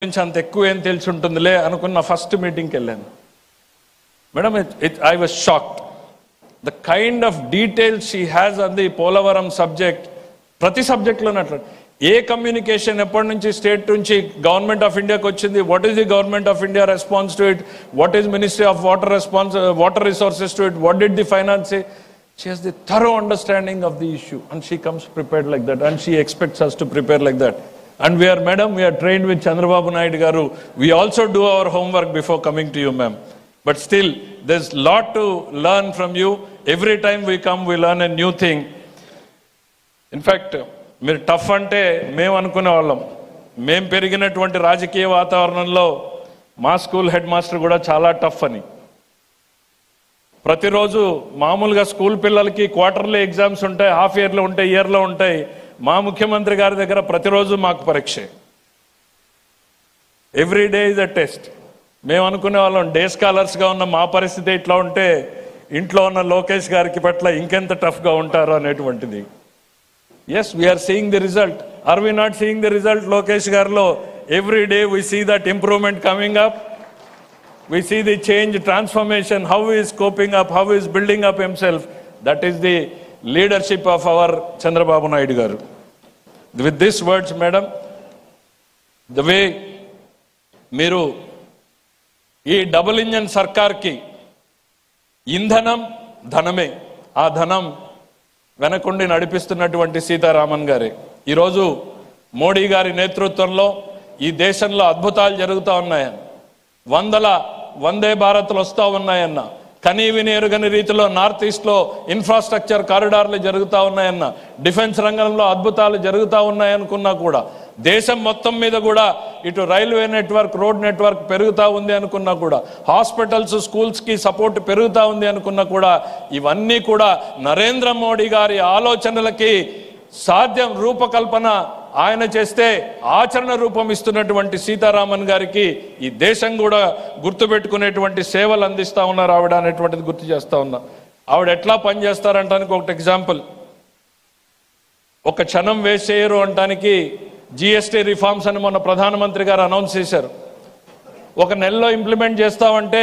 అంత ఎక్కువ ఏం తెలిసి ఉంటుందిలే అనుకున్న ఫస్ట్ మీటింగ్కి వెళ్ళాను. Madam, I was shocked. The kind of details she has on the Polavaram subject. ప్రతి సబ్జెక్ట్లోనట్లు ఏ కమ్యూనికేషన్ ఎప్పటి నుంచి స్టేట్ నుంచి గవర్నమెంట్ ఆఫ్ ఇండియాకి వచ్చింది, what is the government of India response to it, what is ministry of water resources to it, what did the finance say. She has the thorough understanding of the issue and she comes prepared like that and she expects us to prepare like that. And we are, madam, we are trained with Chandrababu Naidu Garu. We also do our homework before coming to you, ma'am. But still, there's a lot to learn from you. Every time we come, we learn a new thing. In fact, మీరు tough అంటే మేము అనుకునే వాళ్ళం. మేము పెరిగినటువంటి రాజకీయ వాతావరణంలో మా స్కూల్ హెడ్ మాస్టర్ కూడా చాలా టఫ్ అని. ప్రతిరోజు మామూలుగా స్కూల్ పిల్లలకి క్వార్టర్లీ ఎగ్జామ్స్ ఉంటాయి, హాఫ్ ఇయర్లో ఉంటాయి, ఇయర్లో ఉంటాయి. మా ముఖ్యమంత్రి గారి దగ్గర ప్రతిరోజు మాకు పరీక్షే. Every day is a test. మేము అనుకునే వాళ్ళం డే స్కాలర్స్గా ఉన్న మా పరిస్థితి ఇట్లా ఉంటే ఇంట్లో ఉన్న లోకేష్ గారికి పట్ల ఇంకెంత టఫ్గా ఉంటారో అనేటువంటిది. Yes, we are seeing the result. Are we not seeing the result Lokesh గారిలో? Every day we see that improvement coming up. We see the change, transformation, how he is coping up, how he is building up himself. That is the leadership of our Chandrababu Naidu Garu. With these words, madam, the way మీరు ఈ double engine సర్కార్కి ఇంధనం ధనమే, ఆ ధనం వెనకుండి నడిపిస్తున్నటువంటి సీతారామన్ గారే. ఈరోజు మోడీ గారి నేతృత్వంలో ఈ దేశంలో అద్భుతాలు జరుగుతూ ఉన్నాయని, వందే భారత్లు వస్తూ ఉన్నాయన్న, కనీవిని ఎరుగని రీతిలో నార్త్ ఈస్ట్లో ఇన్ఫ్రాస్ట్రక్చర్ కారిడార్లు జరుగుతూ ఉన్నాయన్న, డిఫెన్స్ రంగంలో అద్భుతాలు జరుగుతూ ఉన్నాయనుకున్నా కూడా, దేశం మొత్తం మీద కూడా ఇటు రైల్వే నెట్వర్క్, రోడ్ నెట్వర్క్ పెరుగుతూ ఉంది అనుకున్నా కూడా, హాస్పిటల్స్, స్కూల్స్కి సపోర్ట్ పెరుగుతూ ఉంది అనుకున్నా కూడా, ఇవన్నీ కూడా నరేంద్ర మోడీ గారి ఆలోచనలకి సాధ్యం రూపకల్పన ఆయన చేస్తే ఆచరణ రూపం ఇస్తున్నటువంటి సీతారామన్ గారికి ఈ దేశం కూడా గుర్తుపెట్టుకునేటువంటి సేవలు అందిస్తూ ఉన్నారు ఆవిడ అనేటువంటిది గుర్తు చేస్తూ ఉన్నా. ఆవిడ ఎట్లా పనిచేస్తారంటానికి ఒకటి ఎగ్జాంపుల్. ఒక క్షణం వేస్ట్ చేయరు అంటానికి జిఎస్టీ రిఫార్మ్స్ అని మొన్న ప్రధానమంత్రి గారు అనౌన్స్ చేశారు. ఒక నెలలో ఇంప్లిమెంట్ చేస్తామంటే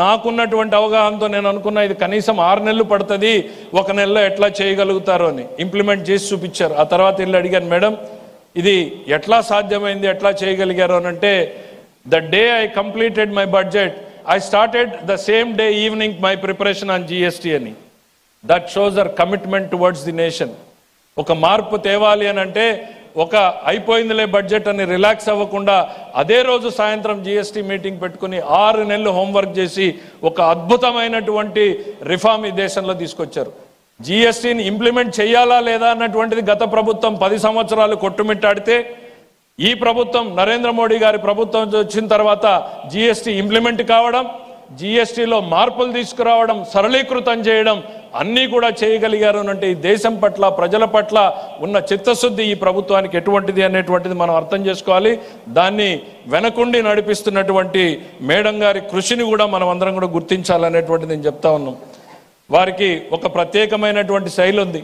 నాకున్నటువంటి అవగాహనతో నేను అనుకున్నా ఇది కనీసం 6 నెలలు పడుతుంది, ఒక నెలలో ఎట్లా చేయగలుగుతారు అని ఇంప్లిమెంట్ చేసి చూపించారు. ఆ తర్వాత వెళ్ళి అడిగాను, మేడం ఇది ఎట్లా సాధ్యమైంది, ఎట్లా చేయగలిగారు అని అంటే, the day I completed my budget I started the same day evening my preparation on GST అని. That shows our commitment towards the nation. ఒక మార్పు తేవాలి అని అంటే ఒక అయిపోయిందిలే బడ్జెట్ అని రిలాక్స్ అవ్వకుండా అదే రోజు సాయంత్రం జిఎస్టీ మీటింగ్ పెట్టుకుని 6 నెలలు హోంవర్క్ చేసి ఒక అద్భుతమైనటువంటి రిఫార్మ్ ఈ దేశంలో తీసుకొచ్చారు. జిఎస్టీని ఇంప్లిమెంట్ చేయాలా లేదా అన్నటువంటిది గత ప్రభుత్వం 10 సంవత్సరాలు కొట్టుమిట్టాడితే, ఈ ప్రభుత్వం నరేంద్ర మోడీ గారి ప్రభుత్వం వచ్చిన తర్వాత జిఎస్టీ ఇంప్లిమెంట్ కావడం, జిఎస్టీలో మార్పులు తీసుకురావడం, సరళీకృతం చేయడం అన్నీ కూడా చేయగలిగారు అంటే ఈ దేశం పట్ల, ప్రజల పట్ల ఉన్న చిత్తశుద్ధి ఈ ప్రభుత్వానికి ఎటువంటిది అనేటువంటిది మనం అర్థం చేసుకోవాలి. దాన్ని వెనకుండి నడిపిస్తున్నటువంటి మేడం గారి కృషిని కూడా మనం అందరం కూడా గుర్తించాలనేటువంటిది నేను చెప్తా ఉన్నాం. వారికి ఒక ప్రత్యేకమైనటువంటి శైలి ఉంది.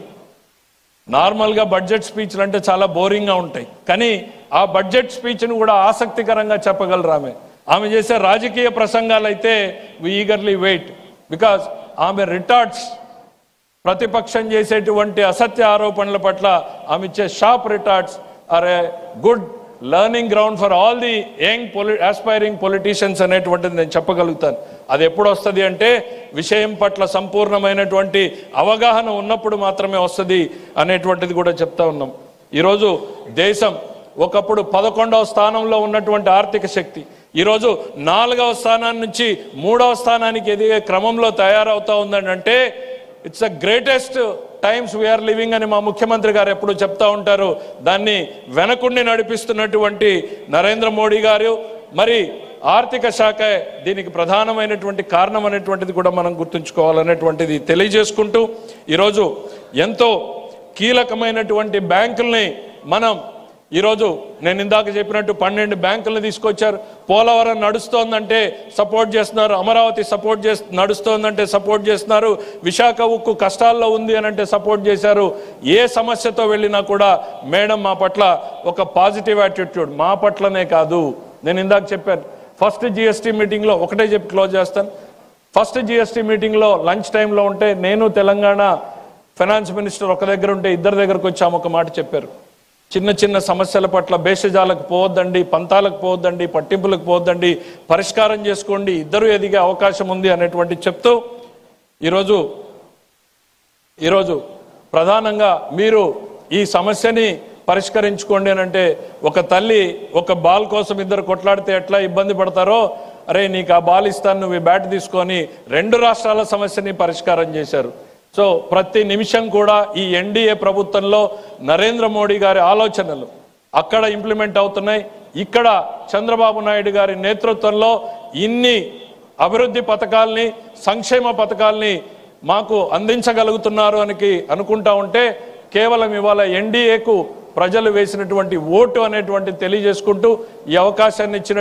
నార్మల్గా బడ్జెట్ స్పీచ్లు అంటే చాలా బోరింగ్గా ఉంటాయి, కానీ ఆ బడ్జెట్ స్పీచ్ను కూడా ఆసక్తికరంగా చెప్పగలరు ఆమె. ఆమె చేసే రాజకీయ ప్రసంగాలు అయితే వి ఈగర్లీ వెయిట్, బికాజ్ ఆమె రిటార్ట్స్, ప్రతిపక్షం చేసేటువంటి అసత్య ఆరోపణల పట్ల ఆమె ఇచ్చే sharp retorts are a good learning ground for all the young aspiring politicians అనేటువంటిది నేను చెప్పగలుగుతాను. అది ఎప్పుడు వస్తుంది అంటే విషయం పట్ల సంపూర్ణమైనటువంటి అవగాహన ఉన్నప్పుడు మాత్రమే వస్తుంది అనేటువంటిది కూడా చెప్తా ఉన్నాం. ఈరోజు దేశం ఒకప్పుడు 11వ స్థానంలో ఉన్నటువంటి ఆర్థిక శక్తి ఈరోజు 4వ స్థానాన్ని నుంచి 3వ స్థానానికి ఎదిగే క్రమంలో తయారవుతా ఉందని అంటే it's the greatest times we are living అని మా ముఖ్యమంత్రి గారు ఎప్పుడు చెప్తా ఉంటారు. దాన్ని వెనకుండి నడిపిస్తున్నటువంటి నరేంద్ర మోడీ గారు, మరి ఆర్థిక శాఖ దీనికి ప్రధానమైనటువంటి కారణం అనేటువంటిది కూడా మనం గుర్తుంచుకోవాలనేటువంటిది తెలియజేసుకుంటూ, ఈరోజు ఎంతో కీలకమైనటువంటి బ్యాంకుల్ని మనం ఈరోజు నేను ఇందాక చెప్పినట్టు 12 బ్యాంకులను తీసుకొచ్చారు. పోలవరం నడుస్తోందంటే సపోర్ట్ చేస్తున్నారు, అమరావతి నడుస్తోందంటే సపోర్ట్ చేస్తున్నారు, విశాఖ ఉక్కు కష్టాల్లో ఉంది అని అంటే సపోర్ట్ చేశారు. ఏ సమస్యతో వెళ్ళినా కూడా మేడం మా పట్ల ఒక పాజిటివ్ యాటిట్యూడ్, మా పట్లనే కాదు నేను ఇందాక చెప్పాను. ఫస్ట్ జిఎస్టీ మీటింగ్లో ఒకటే చెప్పి క్లోజ్ చేస్తాను. ఫస్ట్ జిఎస్టీ మీటింగ్లో లంచ్ టైంలో ఉంటే నేను తెలంగాణ ఫైనాన్స్ మినిస్టర్ ఒక దగ్గర ఉంటే ఇద్దరి దగ్గరకు వచ్చాము. ఒక మాట చెప్పారు, చిన్న చిన్న సమస్యల పట్ల భేషజాలకు పోవద్దండి, పంతాలకు పోవద్దండి, పట్టింపులకు పోవద్దండి, పరిష్కారం చేసుకోండి, ఇద్దరు ఎదిగే అవకాశం ఉంది అనేటువంటి చెప్తూ ఈరోజు ప్రధానంగా మీరు ఈ సమస్యని పరిష్కరించుకోండి అని అంటే, ఒక తల్లి ఒక బాల్ కోసం ఇద్దరు కొట్లాడితే ఎట్లా ఇబ్బంది పడతారో, అరే నీకు ఆ బాల్ ఇస్తాను, నువ్వు ఈ బ్యాట్ తీసుకొని 2 రాష్ట్రాల సమస్యని పరిష్కారం చేశారు. సో ప్రతి నిమిషం కూడా ఈ ఎన్డీఏ ప్రభుత్వంలో నరేంద్ర మోడీ గారి ఆలోచనలు అక్కడ ఇంప్లిమెంట్ అవుతున్నాయి. ఇక్కడ చంద్రబాబు నాయుడు గారి నేతృత్వంలో ఇన్ని అభివృద్ధి పథకాల్ని, సంక్షేమ పథకాల్ని మాకు అందించగలుగుతున్నారు అని అనుకుంటా ఉంటే, కేవలం ఇవాళ ఎన్డీఏకు ప్రజలు వేసినటువంటి ఓటు అనేటువంటి తెలియజేసుకుంటూ ఈ అవకాశాన్ని ఇచ్చిన